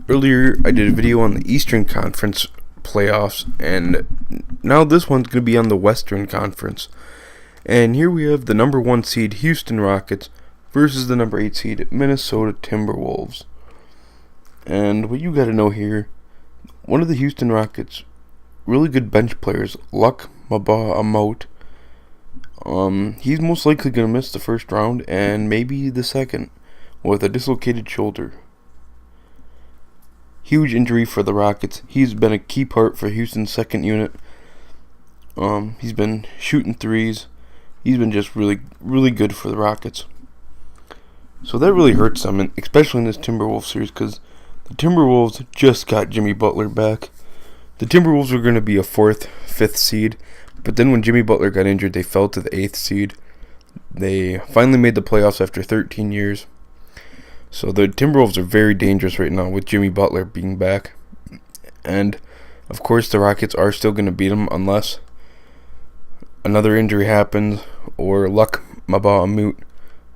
Earlier, I did a video on the Eastern Conference playoffs, and now this one's going to be on the Western Conference. And here we have the number 1 seed Houston Rockets versus the number 8 seed Minnesota Timberwolves. And what you got to know here, one of the Houston Rockets' really good bench players, Luc Mbah a Moute, he's most likely going to miss the first round and maybe the second with a dislocated shoulder. Huge injury for the Rockets. He's been a key part for Houston's second unit. He's been shooting threes. He's been just really, really good for the Rockets. So that really hurts them, especially in this Timberwolves series, because the Timberwolves just got Jimmy Butler back. The Timberwolves were going to be a 4th, 5th seed, but then when Jimmy Butler got injured, they fell to the 8th seed. They finally made the playoffs after 13 years. So the Timberwolves are very dangerous right now with Jimmy Butler being back. And, of course, the Rockets are still going to beat them unless another injury happens or Luc Mbah a Moute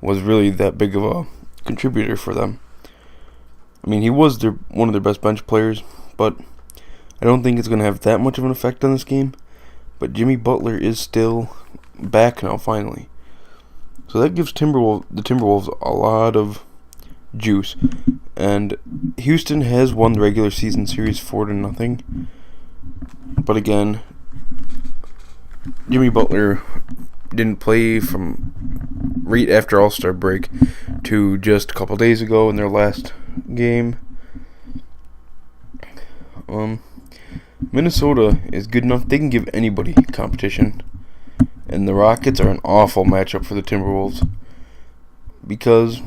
was really that big of a contributor for them. I mean, he was one of their best bench players, but I don't think it's going to have that much of an effect on this game. But Jimmy Butler is still back now, finally. So that gives the Timberwolves a lot of juice. And Houston has won the regular season series 4-0. But again, Jimmy Butler didn't play from right after All-Star break to just a couple days ago in their last game. Minnesota is good enough. They can give anybody competition. And the Rockets are an awful matchup for the Timberwolves, because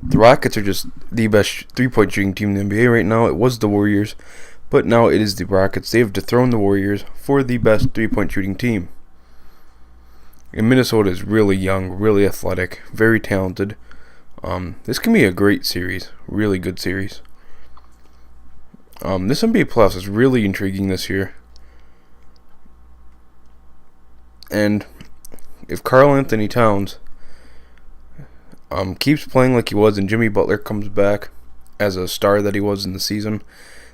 the Rockets are just the best three-point shooting team in the NBA right now. It was the Warriors, but now it is the Rockets. They have dethroned the Warriors for the best three-point shooting team. And Minnesota is really young, really athletic, very talented. This can be a great series, really good series. This NBA playoffs is really intriguing this year. And if Karl Anthony Towns keeps playing like he was and Jimmy Butler comes back as a star that he was in the season,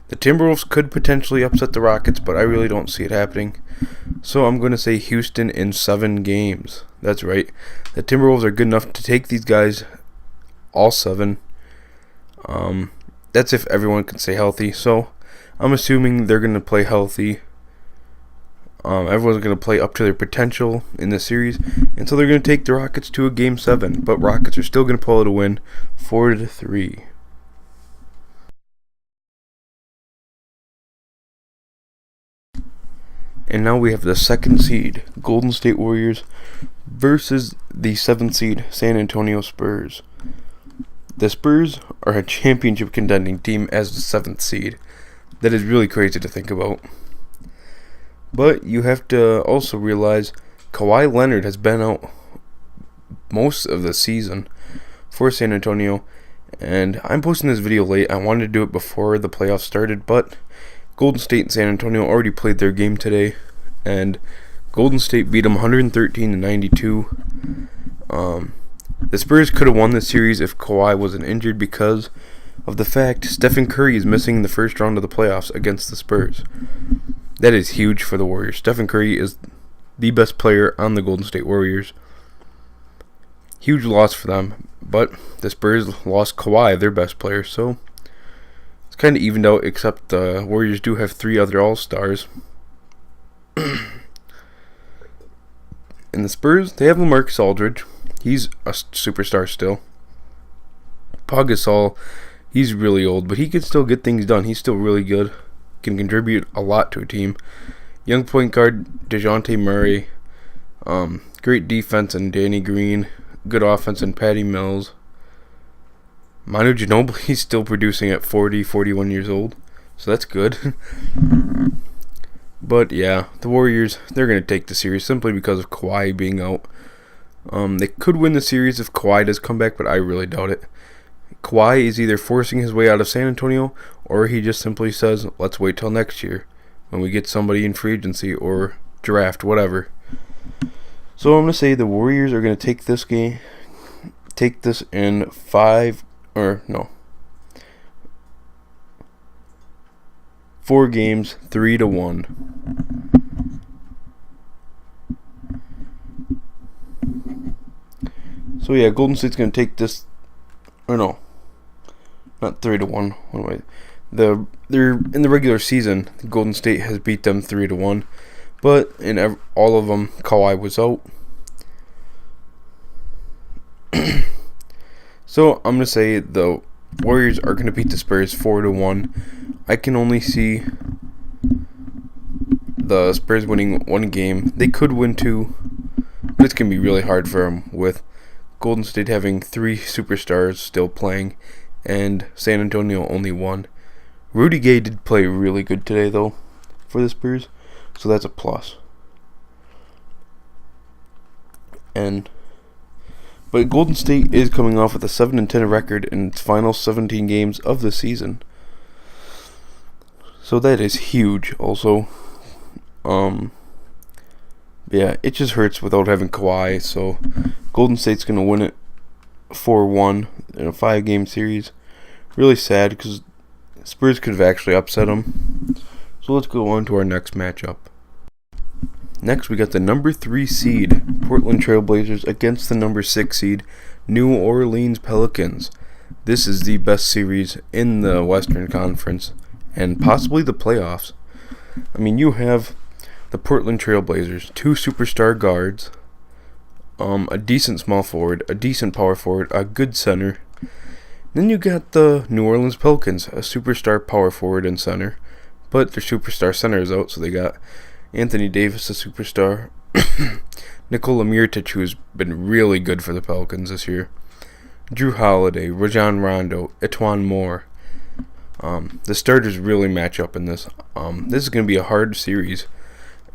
the Timberwolves could potentially upset the Rockets, but I really don't see it happening. So I'm going to say Houston in 7 games. That's right. The Timberwolves are good enough to take these guys all 7. That's if everyone can stay healthy. So I'm assuming they're going to play healthy. Everyone's going to play up to their potential in this series, and so they're going to take the Rockets to a Game 7. But Rockets are still going to pull out a win, 4-3. And now we have the 2nd seed Golden State Warriors versus the 7th seed San Antonio Spurs. The Spurs are a championship contending team as the 7th seed. That is really crazy to think about. But you have to also realize Kawhi Leonard has been out most of the season for San Antonio. And I'm posting this video late. I wanted to do it before the playoffs started, but Golden State and San Antonio already played their game today. And Golden State beat them 113-92. The Spurs could have won this series if Kawhi wasn't injured because of the fact Stephen Curry is missing the first round of the playoffs against the Spurs. That is huge for the Warriors. Stephen Curry is the best player on the Golden State Warriors. Huge loss for them, but the Spurs lost Kawhi, their best player, so it's kind of evened out, except the Warriors do have 3 other All-Stars. And the Spurs, they have LaMarcus Aldridge. He's a superstar still. Pau Gasol, he's really old, but he can still get things done. He's still really good. Can contribute a lot to a team. Young point guard DeJounte Murray. Great defense in Danny Green. Good offense in Patty Mills. Manu Ginobili, he's still producing at 41 years old. So that's good. But yeah, the Warriors, they're going to take the series simply because of Kawhi being out. They could win the series if Kawhi does come back, but I really doubt it. Kawhi is either forcing his way out of San Antonio, or he just simply says, let's wait till next year when we get somebody in free agency or draft, whatever. So I'm going to say the Warriors are going to take this in 5, 4 games, 3-1. So yeah, Golden State's gonna take this. Or no, not 3-1. What am I? They're in the regular season. Golden State has beat them 3-1, but in all of them, Kawhi was out. So I'm gonna say the Warriors are gonna beat the Spurs 4-1. I can only see the Spurs winning 1 game. They could win 2, but it's gonna be really hard for them with Golden State having 3 superstars still playing, and San Antonio only 1. Rudy Gay did play really good today, though, for the Spurs, so that's a plus. But Golden State is coming off with a 7-10 record in its final 17 games of the season, so that is huge. Also, yeah, it just hurts without having Kawhi. So Golden State's gonna win it 4-1 in a 5-game series. Really sad because Spurs could have actually upset them. So let's go on to our next matchup. Next, we got the number 3 seed, Portland Trailblazers, against the number 6 seed, New Orleans Pelicans. This is the best series in the Western Conference, and possibly the playoffs. I mean, you have the Portland Trailblazers, 2 superstar guards, a decent small forward, a decent power forward, a good center. Then you got the New Orleans Pelicans, a superstar power forward and center, but their superstar center is out, so they got Anthony Davis, a superstar, Nikola Mirotic, who's been really good for the Pelicans this year, Drew Holiday, Rajon Rondo, Etuan Moore. The starters really match up in this. This is going to be a hard series,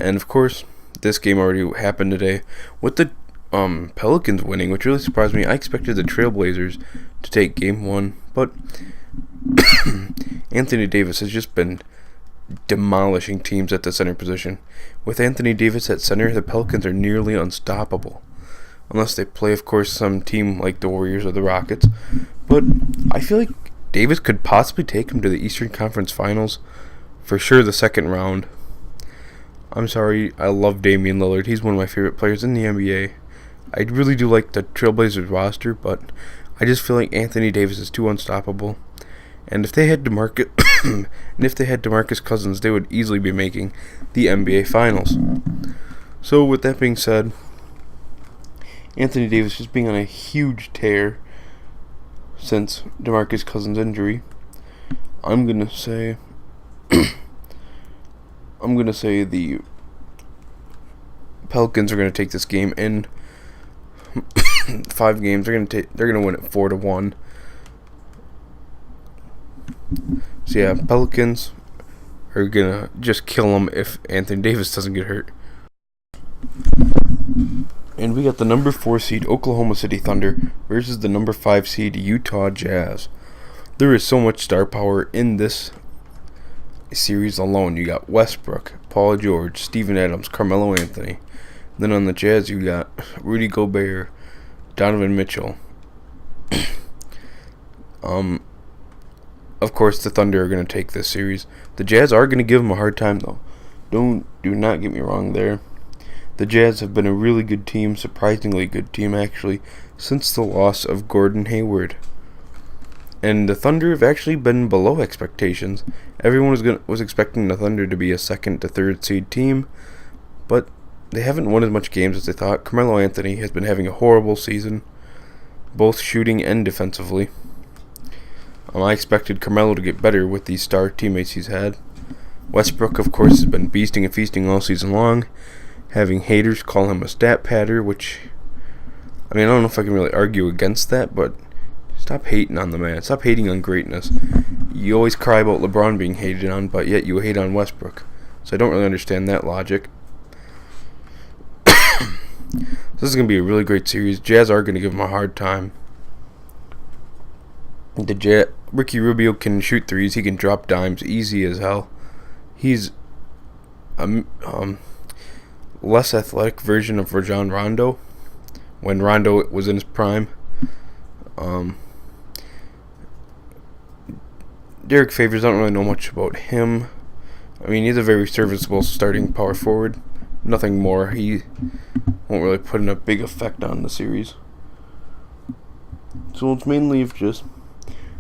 and of course, this game already happened today with the Pelicans winning, which really surprised me. I expected the Trailblazers to take game 1, but Anthony Davis has just been demolishing teams at the center position. With Anthony Davis at center, the Pelicans are nearly unstoppable. Unless they play, of course, some team like the Warriors or the Rockets. But I feel like Davis could possibly take him to the Eastern Conference Finals. For sure the second round. I'm sorry, I love Damian Lillard. He's one of my favorite players in the NBA. I really do like the Trailblazers roster, but I just feel like Anthony Davis is too unstoppable. And if they had DeMarcus Cousins, they would easily be making the NBA Finals. So with that being said, Anthony Davis just being on a huge tear since DeMarcus Cousins' injury, I'm gonna say the Pelicans are gonna take this game in 5 games. They're gonna win it 4-1. So yeah, Pelicans are gonna just kill them if Anthony Davis doesn't get hurt. And we got the number 4 seed Oklahoma City Thunder versus the number 5 seed Utah Jazz. There is so much star power in this series alone. You got Westbrook, Paul George, Steven Adams, Carmelo Anthony. Then on the Jazz, you got Rudy Gobert, Donovan Mitchell. Of course, the Thunder are going to take this series. The Jazz are going to give them a hard time, though. Do not get me wrong there. The Jazz have been a really good team, surprisingly good team, actually, since the loss of Gordon Hayward. And the Thunder have actually been below expectations. Everyone was expecting the Thunder to be a 2nd to 3rd seed team, but they haven't won as much games as they thought. Carmelo Anthony has been having a horrible season, both shooting and defensively. I expected Carmelo to get better with these star teammates he's had. Westbrook, of course, has been beasting and feasting all season long, having haters call him a stat padder, which, I mean, I don't know if I can really argue against that, but stop hating on the man. Stop hating on greatness. You always cry about LeBron being hated on, but yet you hate on Westbrook. So I don't really understand that logic. This is going to be a really great series. Jazz are going to give him a hard time. Ricky Rubio can shoot threes. He can drop dimes easy as hell. He's a less athletic version of Rajon Rondo when Rondo was in his prime. Derek Favors, I don't really know much about him. I mean, he's a very serviceable starting power forward. Nothing more. He won't really put in a big effect on the series. So it's mainly just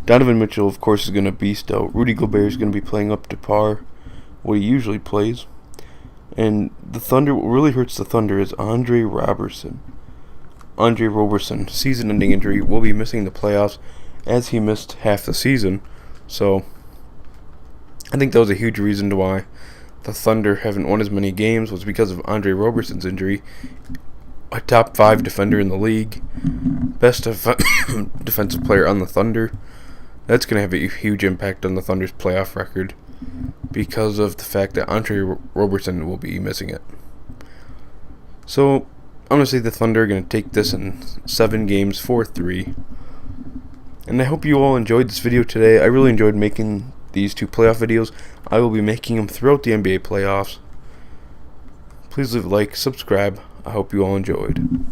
Donovan Mitchell, of course, is going to beast out. Rudy Gobert is going to be playing up to par, what he usually plays. And the Thunder, what really hurts the Thunder is Andre Roberson. Andre Roberson, season-ending injury, will be missing the playoffs as he missed half the season. So I think that was a huge reason to why the Thunder haven't won as many games, was because of Andre Roberson's injury. A top 5 defender in the league, best defensive player on the Thunder. That's going to have a huge impact on the Thunder's playoff record because of the fact that Andre Roberson will be missing it. So I'm going to say the Thunder are going to take this in 7 games, 4-3. And I hope you all enjoyed this video today. I really enjoyed making these 2 playoff videos. I will be making them throughout the NBA playoffs. Please leave a like, subscribe. I hope you all enjoyed.